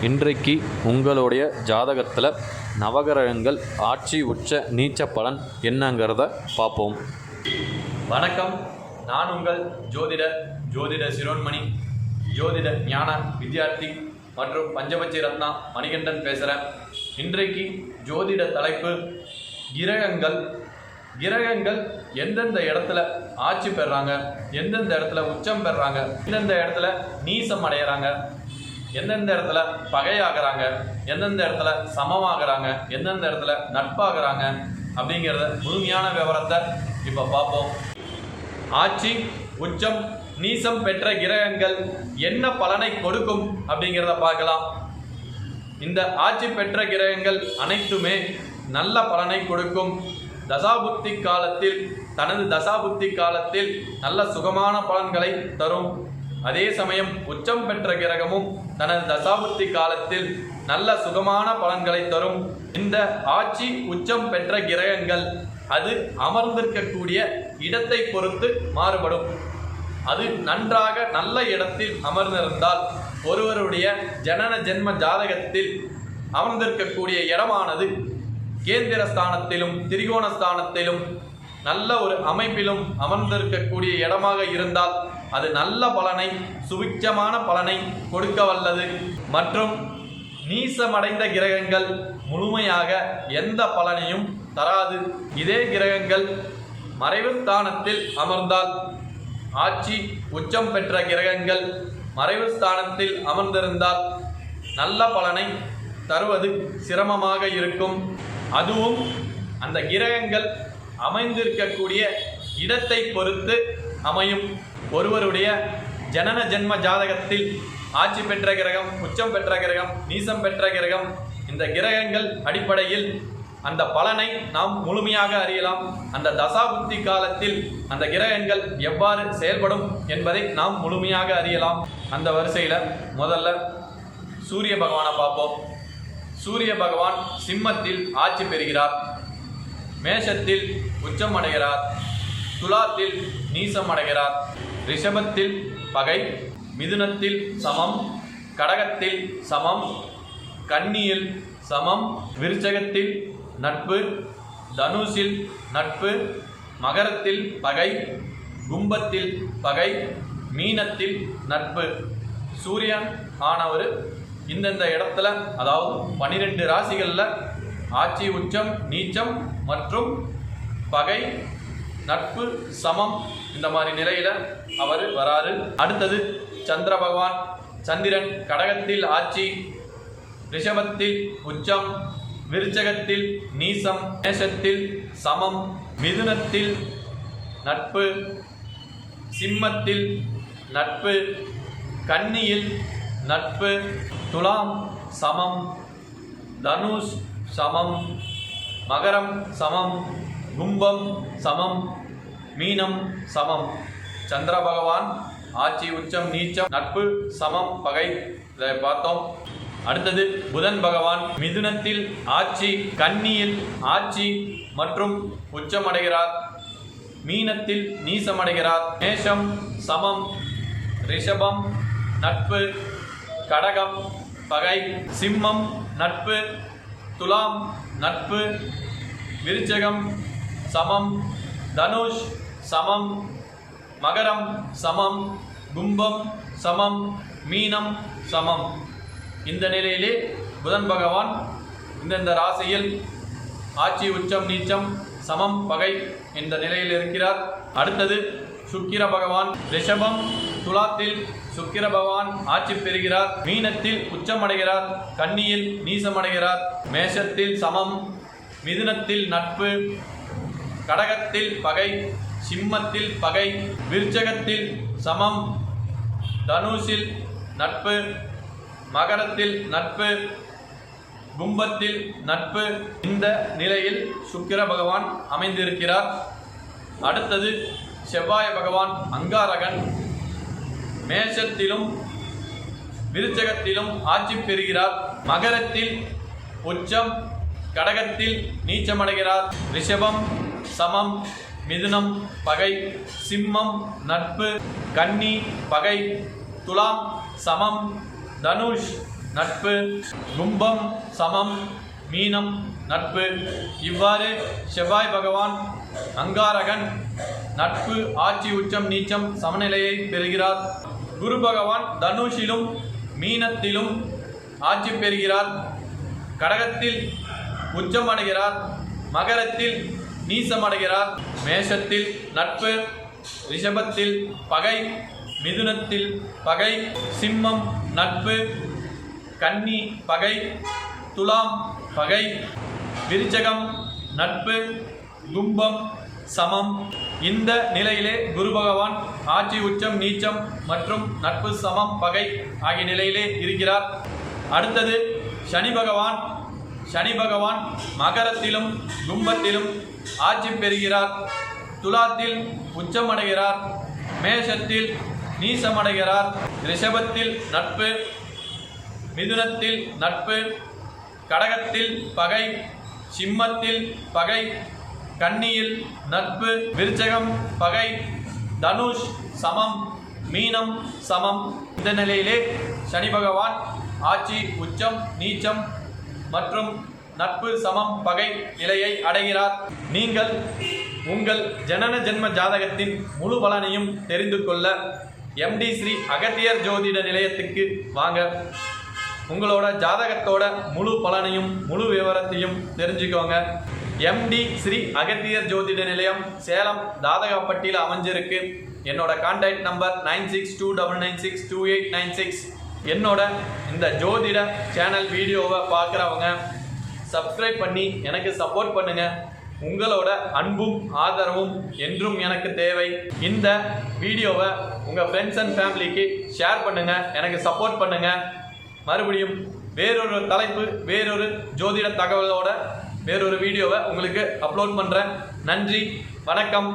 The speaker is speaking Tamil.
இன்றைக்கு உங்களுடைய ஜாதகத்தில் நவகிரகங்கள் ஆட்சி உச்ச நீச்ச பலன் என்னங்கிறத பார்ப்போம். வணக்கம், நான் உங்கள் ஜோதிட சிரோன்மணி, ஜோதிட ஞான வித்யார்த்தி மற்றும் பஞ்சபட்சி ரத்னா மணிகண்டன் பேசுகிறேன். இன்றைக்கு ஜோதிட தலைப்பு கிரகங்கள் எந்தெந்த இடத்துல ஆட்சி பெறாங்க, எந்தெந்த இடத்துல உச்சம் பெறாங்க, எந்தெந்த இடத்துல நீசம் அடைகிறாங்க, எந்தெந்த இடத்துல பகையாகிறாங்க, எந்தெந்த இடத்துல சமமாகறாங்க, எந்தெந்த இடத்துல நட்பாகிறாங்க அப்படிங்கிறத முழுமையான விவரத்தை இப்போ பார்ப்போம். ஆட்சி உச்சம் நீசம் பெற்ற கிரகங்கள் என்ன பலனை கொடுக்கும் அப்படிங்கிறத பார்க்கலாம். இந்த ஆட்சி பெற்ற கிரகங்கள் அனைத்துமே நல்ல பலனை கொடுக்கும். தசாபுத்தி காலத்தில் தனது தசாபுத்தி காலத்தில் நல்ல சுகமான பலன்களை தரும். அதே சமயம் உச்சம் பெற்ற கிரகமும் தனது தசாபுத்தி காலத்தில் நல்ல சுகமான பலன்களை தரும். இந்த ஆட்சி உச்சம் பெற்ற கிரகங்கள் அது அமர்ந்திருக்கக்கூடிய இடத்தை பொறுத்து மாறுபடும். அது நன்றாக நல்ல இடத்தில் அமர்ந்திருந்தால் ஒருவருடைய ஜனன ஜென்ம ஜாதகத்தில் அமர்ந்திருக்கக்கூடிய இடமானது கேந்திர ஸ்தானத்திலும் திரிகோண ஸ்தானத்திலும் நல்ல ஒரு அமைப்பிலும் அமர்ந்திருக்கக்கூடிய இடமாக இருந்தால் அது நல்ல பலனை, சுபிட்சமான பலனை கொடுக்க வல்லது. மற்றும் நீசமடைந்த கிரகங்கள் முழுமையாக எந்த பலனையும் தராது. இதே கிரகங்கள் மறைவு ஸ்தானத்தில் அமர்ந்தால், ஆட்சி உச்சம் பெற்ற கிரகங்கள் மறைவு ஸ்தானத்தில் அமர்ந்திருந்தால் நல்ல பலனை தருவது சிரமமாக இருக்கும். அதுவும் அந்த கிரகங்கள் அமைந்திருக்கக்கூடிய இடத்தை பொறுத்து அமையும். ஒருவருடைய ஜனன ஜென்ம ஜாதகத்தில் ஆட்சி பெற்ற கிரகம், உச்சம் பெற்ற கிரகம், நீசம் பெற்ற கிரகம், இந்த கிரகங்கள் அடிப்படையில் அந்த பலனை நாம் முழுமையாக அறியலாம். அந்த தசாபுத்தி காலத்தில் அந்த கிரகங்கள் எவ்வாறு செயல்படும் என்பதை நாம் முழுமையாக அறியலாம். அந்த வரிசையில் முதல்ல சூரிய பகவானை பார்ப்போம். சூரிய பகவான் சிம்மத்தில் ஆட்சி பெறுகிறார், மேஷத்தில் உச்சம் அடைகிறார், துலாத்தில் நீசம் அடைகிறார், ரிஷபத்தில் பகை, மிதுனத்தில் சமம், கடகத்தில் சமம், கன்னியில் சமம், விருச்சகத்தில் நட்பு, தனுசில் நட்பு, மகரத்தில் பகை, கும்பத்தில் பகை, மீனத்தில் நட்பு. சூரியன் ஆனவர் இந்தந்த இடத்துல, அதாவது 12 ராசிகளில் ஆட்சி உச்சம் நீச்சம் மற்றும் பகை நட்பு சமம் இந்த மாதிரி நிலையில் அவர் வராரு. அடுத்தது சந்திர பகவான். சந்திரன் கடகத்தில் ஆட்சி, ரிஷபத்தில் உச்சம், விருச்சகத்தில் நீசம், மேஷத்தில் சமம், மிதுனத்தில் நட்பு, சிம்மத்தில் நட்பு, கன்னியில் நட்பு, துலாம் சமம், தனுஷ் சமம், மகரம் சமம், கும்பம் சமம், மீனம் சமம். சந்திர பகவான் ஆட்சி உச்சம் நீச்சம் நட்பு சமம் பகை இதை பார்த்தோம். அடுத்தது புதன் பகவான் மிதுனத்தில் ஆட்சி, கன்னியில் ஆட்சி மற்றும் உச்சமடைகிறார், மீனத்தில் நீசமடைகிறார், மேஷம் சமம், ரிஷபம் நட்பு, கடகம் பகை, சிம்மம் நட்பு, துலாம் நட்பு, விருச்சகம் சமம், தனுஷ் சமம், மகரம் சமம், கும்பம் சமம், மீனம் சமம். இந்த நிலையிலே புதன் பகவான் இந்தந்த ராசியில் ஆட்சி உச்சம் நீச்சம் சமம் பகை இந்த நிலையில் இருக்கிறார். அடுத்தது சுக்கிர பகவான். ரிஷபம் துலாத்தில் சுக்கிர பகவான் ஆட்சி பெறுகிறார், மீனத்தில் உச்சமடைகிறார், கன்னியில் நீசமடைகிறார், மேஷத்தில் சமம், மிதுனத்தில் நட்பு, கடகத்தில் பகை, சிம்மத்தில் பகை, விருச்சகத்தில் சமம், தனுஷில் நட்பு, மகரத்தில் நட்பு, கும்பத்தில் நட்பு. இந்த நிலையில் சுக்கிர பகவான் அமைந்திருக்கிறார். அடுத்தது செவ்வாய் பகவான் அங்காரகன். மேஷத்திலும் விருச்சகத்திலும் ஆட்சி பெறுகிறார், மகரத்தில் உச்சம், கடகத்தில் நீச்சமடைகிறார், ரிஷபம் சமம், மிதுனம் பகை, சிம்மம் நட்பு, கன்னி பகை, துலாம் சமம், தனுஷ் நட்பு. கும்பம் சமம் மீனம் நட்பு. இவ்வாறு செவ்வாய் பகவான் அங்காரகன் நட்பு ஆட்சி உச்சம் நீச்சம் சமநிலையை பெறுகிறார். குரு பகவான் தனுஷிலும் மீனத்திலும் ஆட்சி பெறுகிறார். கடகத்தில் உச்சமடைகிறார். மகரத்தில் நீசமடைகிறார். மேஷத்தில் நட்பு. ரிஷபத்தில் பகை. மிதுனத்தில் பகை. சிம்மம் நட்பு. கன்னி பகை. துலாம் பகை. விருச்சகம் நட்பு. கும்பம் சமம். இந்த நிலையிலே குரு பகவான் ஆட்சி உச்சம் நீச்சம் மற்றும் நட்பு சமம் பகை ஆகிய நிலையிலே இருக்கிறார். அடுத்தது சனி பகவான். சனி பகவான் மகரத்திலும் கும்பத்திலும் ஆட்சி பெறுகிறார். துலாத்தில் உச்சமடைகிறார். மேஷத்தில் நீசமடைகிறார். ரிஷபத்தில் நட்பு. மிதுனத்தில் நட்பு. கடகத்தில் பகை. சிம்மத்தில் பகை. கன்னியில் நட்பு. விருச்சகம் பகை. தனுஷ் சமம். மீனம் சமம். இந்த நிலையிலே சனி பகவான் ஆட்சி உச்சம் நீச்சம் மற்றும் நட்பு சமம் பகை நிலையை அடைகிறார். நீங்கள் உங்கள் ஜனன ஜென்ம ஜாதகத்தின் முழு பலனையும் தெரிந்து கொள்ள எம்டி ஸ்ரீ அகத்தியர் ஜோதிட நிலையத்துக்கு வாங்க. உங்களோட ஜாதகத்தோட முழு பலனையும் முழு விவரத்தையும் தெரிஞ்சுக்கோங்க. எம்டி ஸ்ரீ அகத்தியர் ஜோதிட நிலையம் சேலம் தாதகாப்பட்டியில் அமைஞ்சிருக்கு. என்னோட கான்டாக்ட் நம்பர் 9629962896. என்னோட இந்த ஜோதிட சேனல் வீடியோவை பார்க்குறவங்க சப்ஸ்கிரைப் பண்ணி எனக்கு சப்போர்ட் பண்ணுங்க. உங்களோட அன்பும் ஆதரவும் என்றும் எனக்கு தேவை. இந்த வீடியோவை உங்கள் ஃப்ரெண்ட்ஸ் அண்ட் ஃபேமிலிக்கு ஷேர் பண்ணுங்க, எனக்கு சப்போர்ட் பண்ணுங்க. மறுபடியும் வேறொரு தலைப்பு வேறொரு ஜோதிட தகவலோட வேறொரு வீடியோவை உங்களுக்கு அப்லோட் பண்ணுறேன். நன்றி, வணக்கம்.